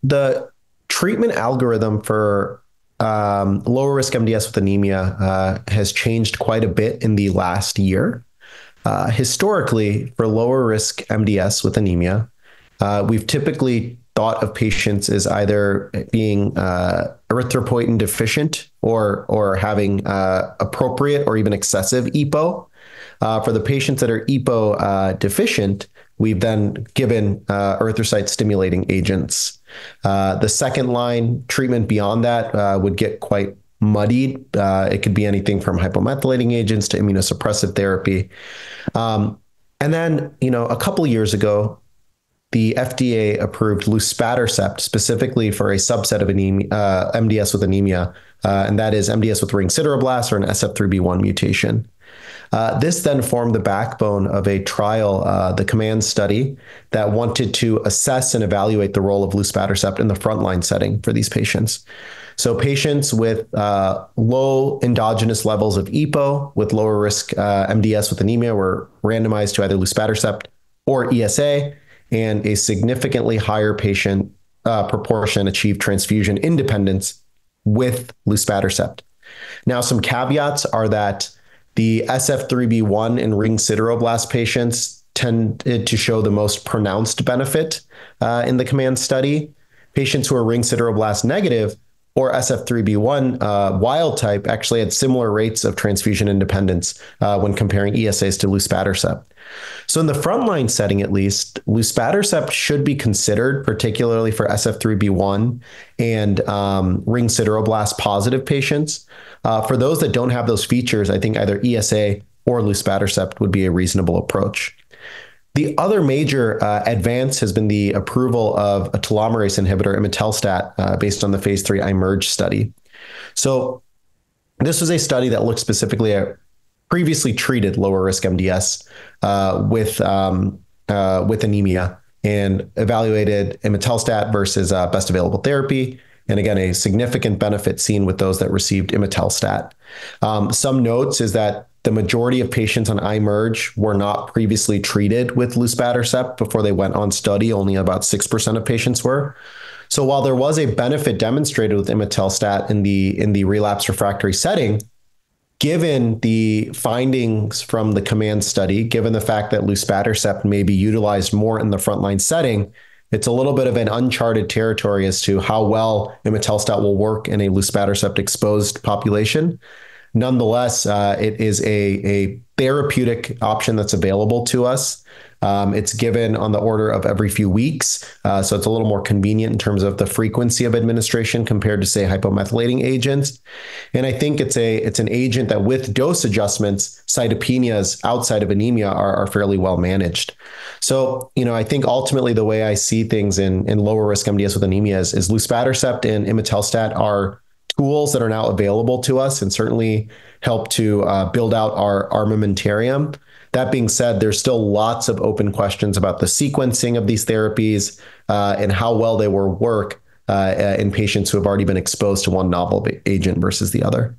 the treatment algorithm for lower risk MDS with anemia has changed quite a bit in the last year. Historically, for lower risk MDS with anemia, we've typically thought of patients as either being erythropoietin deficient or having appropriate or even excessive EPO. For the patients that are EPO deficient, we've then given erythrocyte stimulating agents. The second line treatment beyond that would get quite muddied. It could be anything from hypomethylating agents to immunosuppressive therapy. And then, a couple of years ago, the FDA approved luspatercept specifically for a subset of anemia, MDS with anemia, and that is MDS with ring sideroblasts or an SF3B1 mutation. This then formed the backbone of a trial, the COMMAND study, that wanted to assess and evaluate the role of luspatercept in the frontline setting for these patients. So patients with low endogenous levels of EPO with lower risk MDS with anemia were randomized to either luspatercept or ESA, and a significantly higher patient proportion achieved transfusion independence with luspatercept. Now, some caveats are that the SF3B1 and ring sideroblast patients tended to show the most pronounced benefit in the COMMAND study. Patients who are ring sideroblast negative or SF3B1 wild type actually had similar rates of transfusion independence when comparing ESAs to luspatercept. So in the frontline setting, at least, luspatercept should be considered, particularly for SF3B1 and ring sideroblast positive patients. For those that don't have those features, I think either ESA or luspatercept would be a reasonable approach. The other major advance has been the approval of a telomerase inhibitor, imetelstat, based on the phase 3 IMerge study. So this was a study that looked specifically at previously treated lower risk MDS with anemia and evaluated imetelstat versus best available therapy. And again, a significant benefit seen with those that received imetelstat. Some notes is that the majority of patients on IMerge were not previously treated with luspatercept before they went on study. Only about 6% of patients were. So while there was a benefit demonstrated with imetelstat in the relapse refractory setting, given the findings from the COMMAND study, given the fact that luspatercept may be utilized more in the frontline setting, it's a little bit of an uncharted territory as to how well imetelstat will work in a luspatercept exposed population. Nonetheless, it is a therapeutic option that's available to us. It's given on the order of every few weeks, so it's a little more convenient in terms of the frequency of administration compared to, say, hypomethylating agents. And I think it's an agent that, with dose adjustments, cytopenias outside of anemia are fairly well managed. So, I think ultimately the way I see things in lower risk MDS with anemia is luspatercept and imetelstat are tools that are now available to us and certainly help to build out our armamentarium. That being said, there's still lots of open questions about the sequencing of these therapies and how well they will work in patients who have already been exposed to one novel agent versus the other.